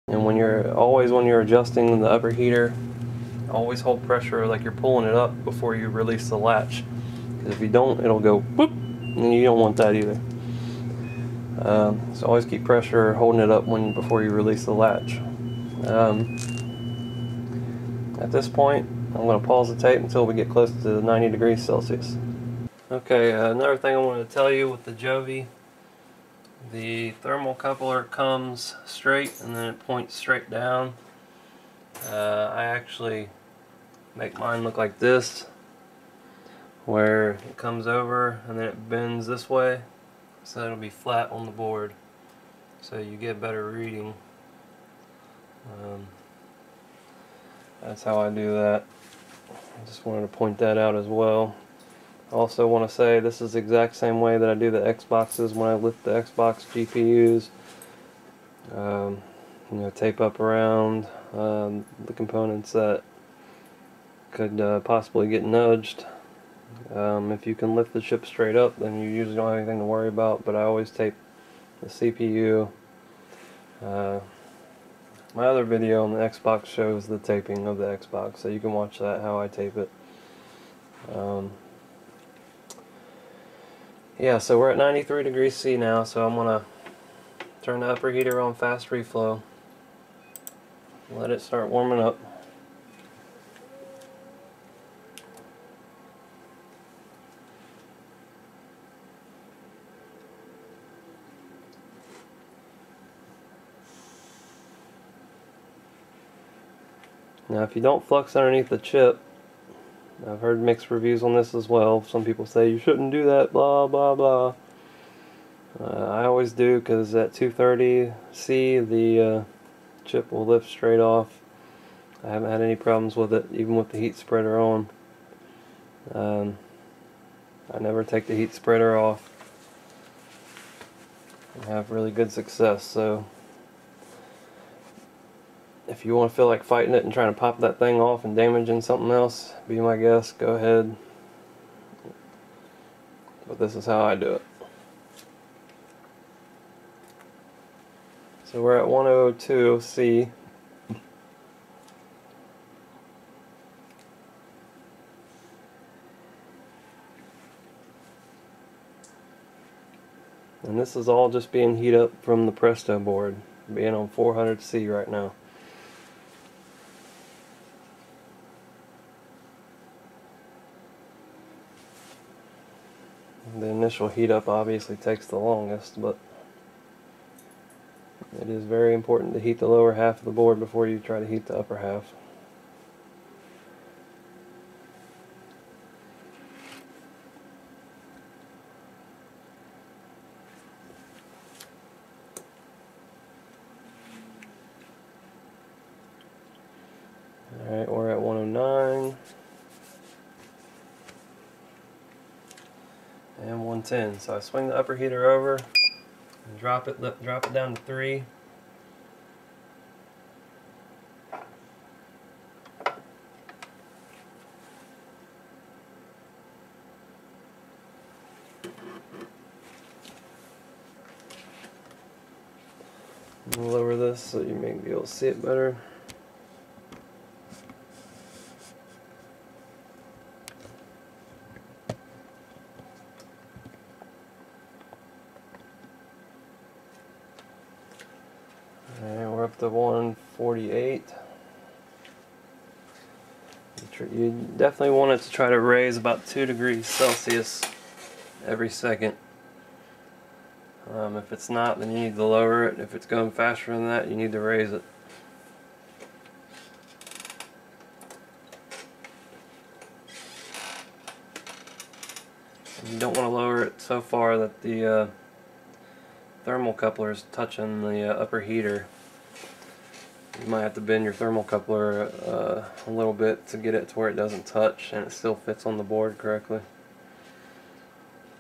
And when you're adjusting the upper heater, always hold pressure like you're pulling it up before you release the latch. Because if you don't, it'll go boop, and you don't want that either. So always keep pressure holding it up before you release the latch. At this point, I'm going to pause the tape until we get close to 90 degrees Celsius. Okay, another thing I wanted to tell you with the Jovi, the thermocoupler comes straight and then it points straight down. I actually make mine look like this, where it comes over and then it bends this way, so it'll be flat on the board, so you get better reading. That's how I do that. I just wanted to point that out as well. I also want to say this is the exact same way that I do the Xboxes when I lift the Xbox GPUs. You know, tape up around the components that could possibly get nudged. If you can lift the chip straight up, then you usually don't have anything to worry about, but I always tape the CPU. My other video on the Xbox shows the taping of the Xbox, so you can watch that, how I tape it. Yeah, so we're at 93 degrees C now, so I'm going to turn the upper heater on fast reflow. Let it start warming up. Now if you don't flux underneath the chip, I've heard mixed reviews on this as well. Some people say you shouldn't do that, blah blah blah. I always do, because at 230C the chip will lift straight off. I haven't had any problems with it, even with the heat spreader on. I never take the heat spreader off. I have really good success, so if you want to feel like fighting it and trying to pop that thing off and damaging something else, be my guest, go ahead. But this is how I do it. So we're at 102C. And this is all just being heat up from the Presto board, being on 400C right now. The initial heat up obviously takes the longest, but it is very important to heat the lower half of the board before you try to heat the upper half. Alright, we're at 109 and 110. So I swing the upper heater over and drop it down to 3. Lower this so you may be able to see it better. And we're up to 148. You definitely want it to try to raise about 2 degrees Celsius every second. If it's not, then you need to lower it. If it's going faster than that, you need to raise it. You don't want to lower it so far that the thermocoupler is touching the upper heater. You might have to bend your thermocoupler a little bit to get it to where it doesn't touch and it still fits on the board correctly.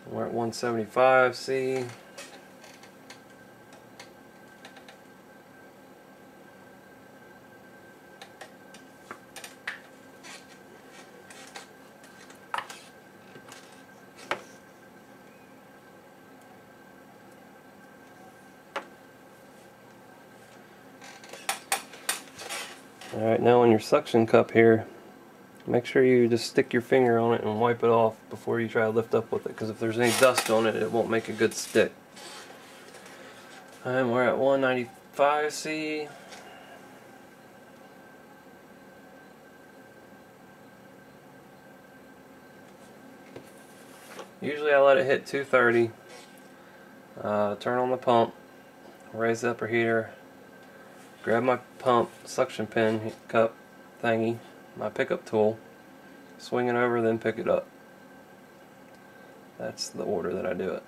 We're at 175C. Alright, now on your suction cup here, make sure you just stick your finger on it and wipe it off before you try to lift up with it, because if there's any dust on it, it won't make a good stick. And we're at 195 C. Usually I let it hit 230. Turn on the pump, raise the upper heater, grab my pump suction pin cup thingy, my pickup tool, swing it over, then pick it up. That's the order that I do it.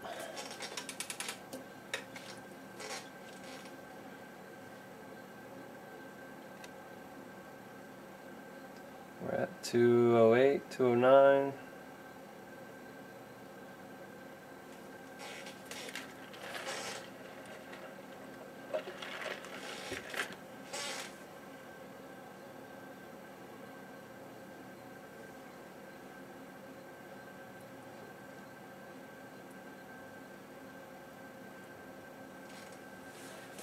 We're at 208, 209.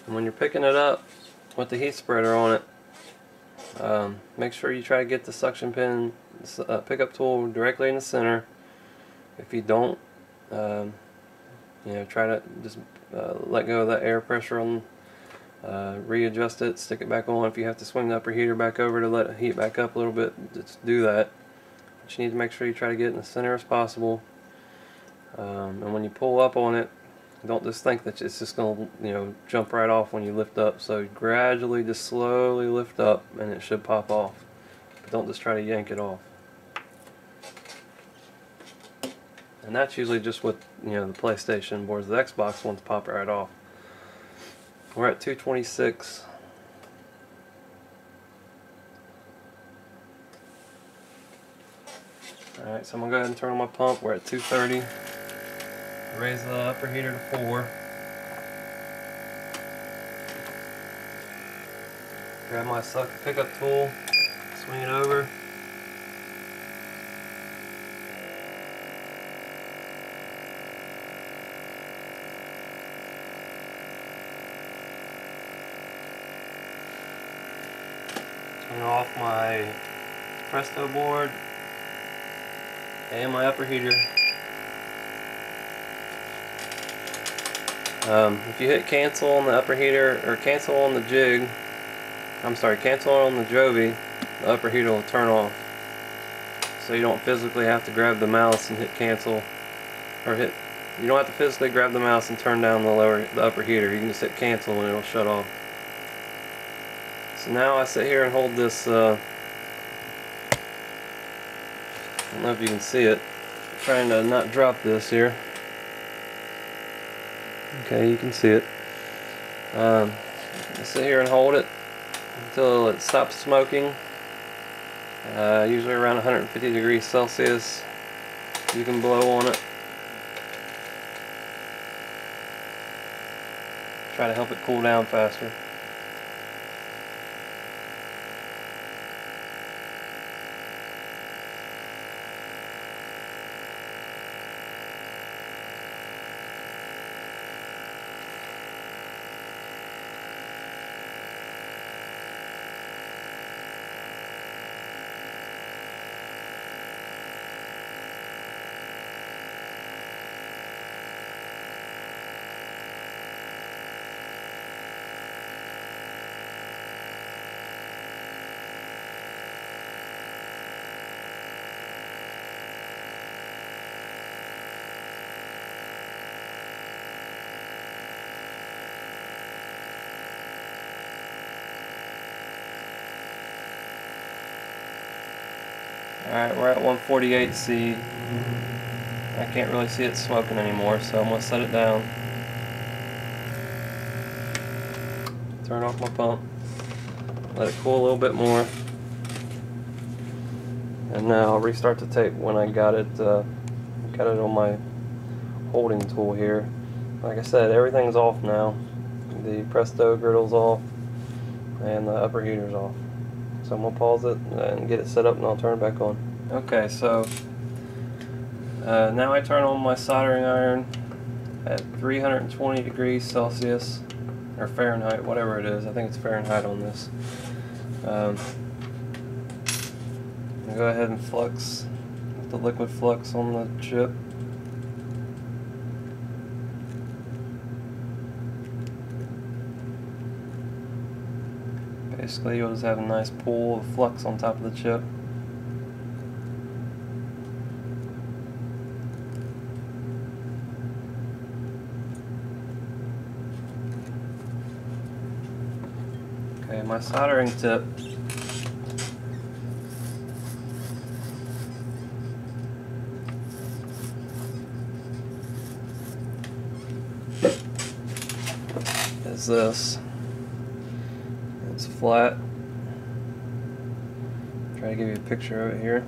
And when you're picking it up with the heat spreader on it, make sure you try to get the suction pin pickup tool directly in the center. If you don't, you know, try to just let go of that air pressure on, readjust it, stick it back on. If you have to swing the upper heater back over to let it heat back up a little bit, just do that. But you need to make sure you try to get it in the center as possible. And when you pull up on it, don't just think that it's just going to, you know, jump right off when you lift up. So gradually, just slowly lift up, and it should pop off. But don't just try to yank it off. And that's usually just with, you know, the PlayStation boards. The Xbox ones pop right off. We're at 226. Alright, so I'm going to go ahead and turn on my pump. We're at 230. Raise the upper heater to 4. Grab my pickup tool, swing it over. Turn off my Presto board and my upper heater. If you hit cancel on the upper heater, or cancel on the jig, cancel on the Jovi, the upper heater will turn off. So you don't physically have to grab the mouse and hit cancel, or you don't have to physically grab the mouse and turn down the upper heater. You can just hit cancel and it'll shut off. So now I sit here and hold this, I don't know if you can see it, I'm trying to not drop this here. Okay, you can see it. I sit here and hold it until it stops smoking. Usually around 150 degrees Celsius. You can blow on it. Try to help it cool down faster. Alright, we're at 148 C. I can't really see it smoking anymore, so I'm going to set it down. Turn off my pump. Let it cool a little bit more. And now I'll restart the tape when I got it on my holding tool here. Like I said, everything's off now. The Presto griddle's off and the upper heater's off. So I'm going to pause it and get it set up, and I'll turn it back on. Okay, so now I turn on my soldering iron at 320 degrees Celsius, or Fahrenheit, whatever it is. I think it's Fahrenheit on this. I'm gonna go ahead and flux with the liquid flux on the chip. Basically, you'll just have a nice pool of flux on top of the chip. Okay, my soldering tip is this. It's flat. Try to give you a picture of it here.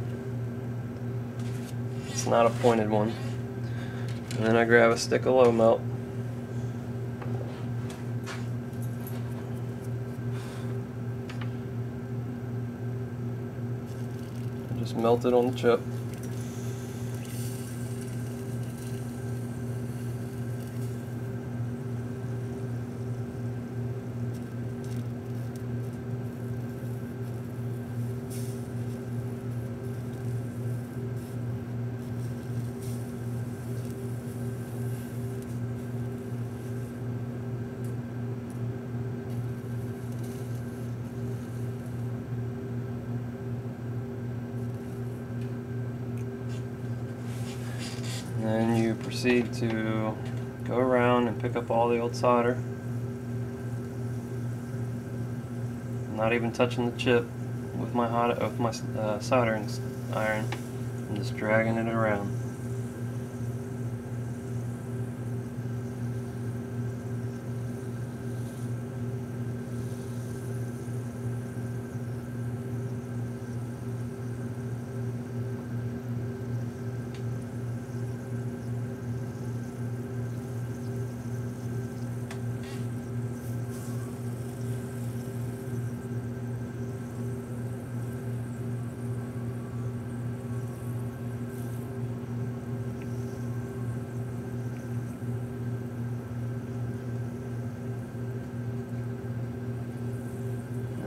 It's not a pointed one. And then I grab a stick of low melt. And just melt it on the chip. Then you proceed to go around and pick up all the old solder, not even touching the chip with my soldering iron, and just dragging it around.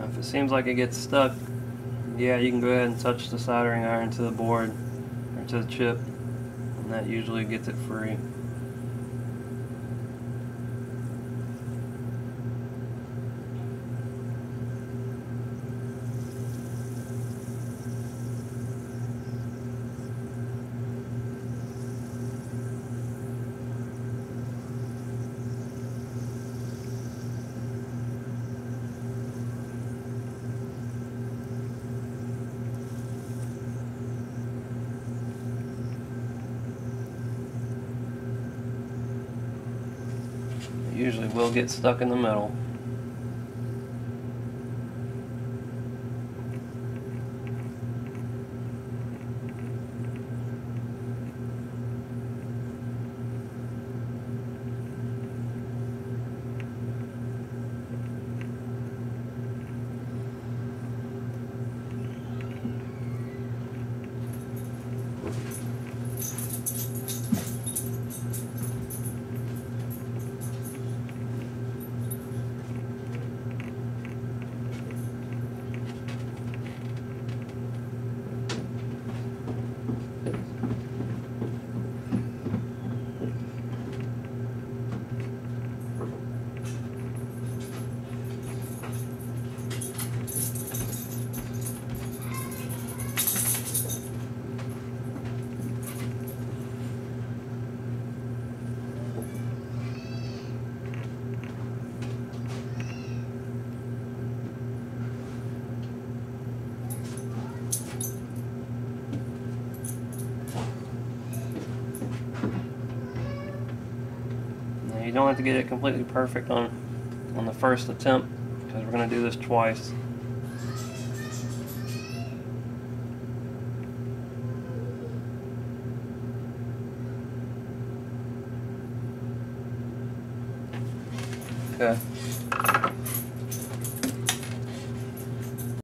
If it seems like it gets stuck, yeah, you can go ahead and touch the soldering iron to the board or to the chip, and that usually gets it free. Usually will get stuck in the middle. You don't have to get it completely perfect on the first attempt, because we're going to do this twice. Okay.